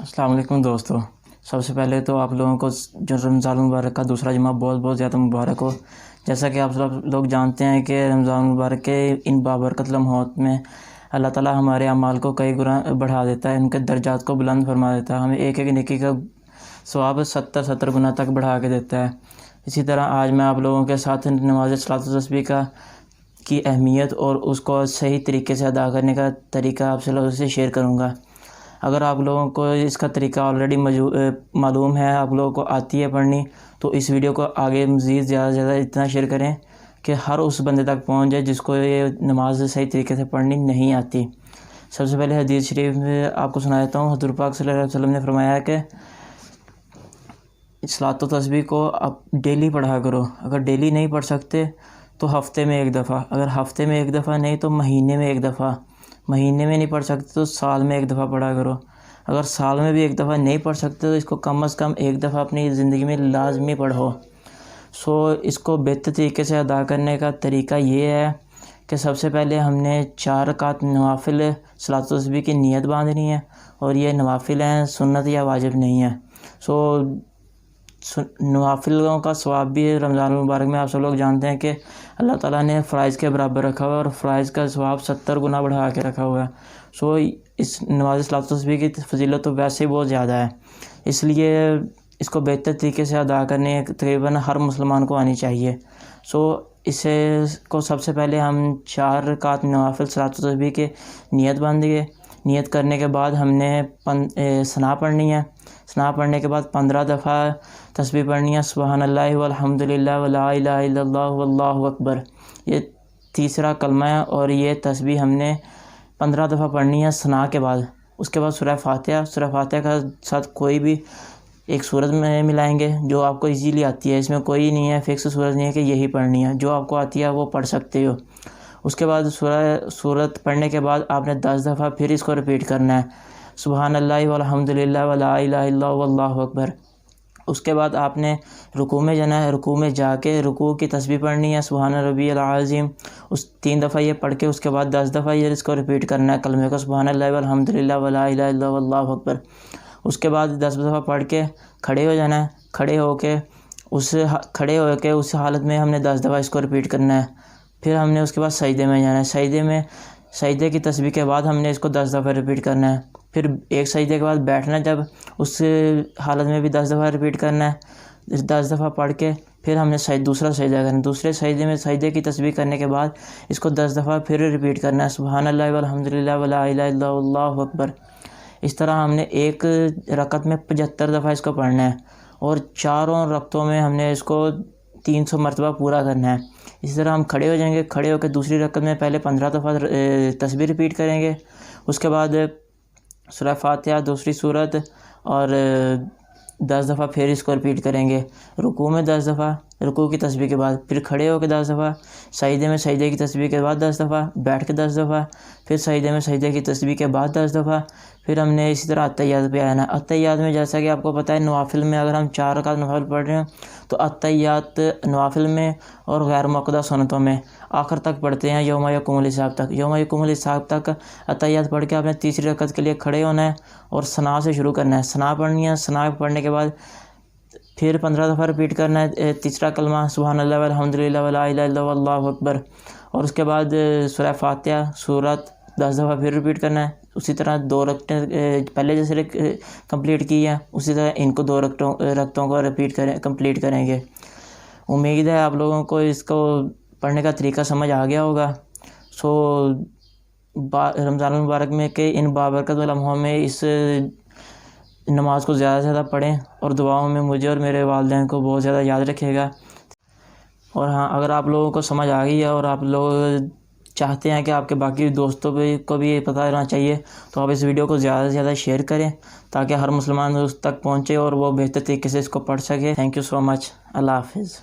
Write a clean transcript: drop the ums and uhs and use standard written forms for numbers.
السلام علیکم دوستو، سب سے پہلے تو آپ لوگوں کو جو رمضان المبارک کا دوسرا جمعہ بہت بہت زیادہ مبارک ہو۔ جیسا کہ آپ سب لوگ جانتے ہیں کہ رمضان المبارک کے ان بابرکت لمحات میں اللہ تعالیٰ ہمارے اعمال کو کئی گنا بڑھا دیتا ہے، ان کے درجات کو بلند فرما دیتا ہے، ہمیں ایک ایک نیکی کا ثواب 70 گنا تک بڑھا کے دیتا ہے۔ اسی طرح آج میں آپ لوگوں کے ساتھ نماز صلاۃ و تسبیح کی اہمیت اور اس کو صحیح طریقے سے ادا کرنے کا طریقہ آپ سے لوگوں سے شیئر کروں گا۔ اگر آپ لوگوں کو اس کا طریقہ آلریڈی معلوم ہے، آپ لوگوں کو آتی ہے پڑھنی، تو اس ویڈیو کو آگے مزید زیادہ سے زیادہ اتنا شیئر کریں کہ ہر اس بندے تک پہنچ جائے جس کو یہ نماز صحیح طریقے سے پڑھنی نہیں آتی۔ سب سے پہلے حدیث شریف میں آپ کو سنا دیتا ہوں۔ حضور پاک صلی اللہ علیہ وسلم نے فرمایا ہے کہ صلاۃ و تسبیح کو آپ ڈیلی پڑھا کرو۔ اگر ڈیلی نہیں پڑھ سکتے تو ہفتے میں ایک دفعہ، اگر ہفتے میں ایک دفعہ نہیں تو مہینے میں ایک دفعہ، مہینے میں نہیں پڑھ سکتے تو سال میں ایک دفعہ پڑھا کرو۔ اگر سال میں بھی ایک دفعہ نہیں پڑھ سکتے تو اس کو کم از کم ایک دفعہ اپنی زندگی میں لازمی پڑھو۔ اس کو بہتر طریقے سے ادا کرنے کا طریقہ یہ ہے کہ سب سے پہلے ہم نے 4 رکعت نوافل صلاۃ و تسبیح کی نیت باندھنی ہے، اور یہ نوافل ہیں، سنت یا واجب نہیں ہے۔ نوافلوں کا ثواب بھی رمضان المبارک میں آپ سب لوگ جانتے ہیں کہ اللہ تعالیٰ نے فرائض کے برابر رکھا ہوا ہے، اور فرائض کا ثواب 70 گنا بڑھا کے رکھا ہوا ہے۔ اس نماز صلاۃ و تسبیح کی فضیلت تو ویسے ہی بہت زیادہ ہے، اس لیے اس کو بہتر طریقے سے ادا کرنے تقریباً ہر مسلمان کو آنی چاہیے۔ اسے کو سب سے پہلے ہم 4 رکعت نوافل صلاۃ و تسبیح کی نیت باندھیے۔ نیت کرنے کے بعد ہم نے ثنا پڑھنی ہے۔ ثنا پڑھنے کے بعد 15 دفعہ تسبیح پڑھنی ہے، سبحان اللہ والحمد للہ ولا الہ الا اللہ واللہ اکبر، یہ تیسرا کلمہ ہے، اور یہ تسبیح ہم نے 15 دفعہ پڑھنی ہے ثنا کے بعد۔ اس کے بعد سورہ فاتحہ کا ساتھ کوئی بھی ایک سورت میں ملائیں گے جو آپ کو ایزیلی آتی ہے، اس میں کوئی نہیں ہے فکس سورت نہیں ہے کہ یہی پڑھنی ہے، جو آپ کو آتی ہے وہ پڑھ سکتے ہو۔ اس کے بعد سورت پڑھنے کے بعد آپ نے 10 دفعہ پھر اس کو ریپیٹ کرنا ہے، سبحان اللہ والحمد للہ ولا الہ الا اللہ واللہ اکبر۔ اس کے بعد آپ نے رکوع میں جانا ہے، رکوع میں جا کے رکوع کی تسبیح پڑھنی ہے، سبحان ربی العظیم، 3 دفعہ یہ پڑھ کے اس کے بعد 10 دفعہ یہ اس کو ریپیٹ کرنا ہے کلمے کو، سبحان اللہ والحمد للہ ولا الہ الا اللہ واللہ اکبر۔ اس کے بعد 10 دفعہ پڑھ کے کھڑے ہو جانا ہے، کھڑے ہو کے اس حالت میں ہم نے 10 دفعہ اس کو ریپیٹ کرنا ہے۔ پھر ہم نے اس کے بعد سجدے میں جانا ہے، سجدے کی تسبیح کے بعد ہم نے اس کو 10 دفعہ ریپیٹ کرنا ہے۔ پھر ایک سجدے کے بعد بیٹھنا ہے، جب اس حالت میں بھی 10 دفعہ ریپیٹ کرنا ہے۔ 10 دفعہ پڑھ کے پھر ہم نے دوسرا سجدہ کرنا ہے، دوسرے سجدے میں سجدے کی تسبیح کرنے کے بعد اس کو 10 دفعہ پھر ریپیٹ کرنا ہے، سبحان اللہ والحمد للہ ولا الہ الا اللہ اکبر۔ اس طرح ہم نے ایک رکعت میں 75 دفعہ اس کو پڑھنا ہے، اور 4 رکعتوں میں ہم نے اس کو 300 مرتبہ پورا کرنا ہے۔ اسی طرح ہم کھڑے ہو جائیں گے، کھڑے ہو کے دوسری رکعت میں پہلے 15 دفعہ تسبیح ریپیٹ کریں گے، اس کے بعد سورہ فاتحہ دوسری سورت اور 10 دفعہ پھر اس کو ریپیٹ کریں گے، رکوع میں 10 دفعہ رکوع کی تسبیح کے بعد، پھر کھڑے ہو کے 10 دفعہ، سجدے کی تسبیح کے بعد 10 دفعہ، بیٹھ کے 10 دفعہ، پھر سجدے کی تسبیح کے بعد 10 دفعہ، پھر ہم نے اسی طرح اتحیات پہ آنا ہے۔ اتحیات میں جیسا کہ آپ کو پتہ ہے نوافل میں اگر ہم 4 رکعت نوافل پڑھ رہے ہیں تو اتحیات نوافل میں اور غیر مؤکدہ سنتوں میں آخر تک پڑھتے ہیں، یوم یقوم الحساب تک۔ یوم یقوم الحساب تک اتحیات پڑھ کے آپ نے تیسری رکعت کے لیے کھڑے ہونا ہے اور ثنا سے شروع کرنا ہے، ثنا پڑھنی ہے۔ ثنا پڑھنے کے بعد پھر 15 دفعہ ریپیٹ کرنا ہے تیسرا کلمہ، سبحان اللہ والحمد للہ ولا الہ الا اللہ واللہ اکبر، اور اس کے بعد سورہ فاتحہ سورت 10 دفعہ پھر ریپیٹ کرنا ہے۔ اسی طرح 2 رکعتیں پہلے جیسے کمپلیٹ کی ہے اسی طرح ان کو 2 رکعتوں کو کمپلیٹ کریں گے۔ امید ہے آپ لوگوں کو اس کو پڑھنے کا طریقہ سمجھ آ گیا ہوگا۔ رمضان المبارک میں کہ ان بابرکت لمحوں میں اس نماز کو زیادہ سے زیادہ پڑھیں، اور دعاؤں میں مجھے اور میرے والدین کو بہت زیادہ یاد رکھے گا۔ اور ہاں، اگر آپ لوگوں کو سمجھ آ گئی ہے اور آپ لوگ چاہتے ہیں کہ آپ کے باقی دوستوں کو بھی یہ پتہ رہنا چاہیے تو آپ اس ویڈیو کو زیادہ سے زیادہ شیئر کریں تاکہ ہر مسلمان اس تک پہنچے اور وہ بہتر طریقے سے اس کو پڑھ سکے۔ تھینک یو سو مچ، اللہ حافظ۔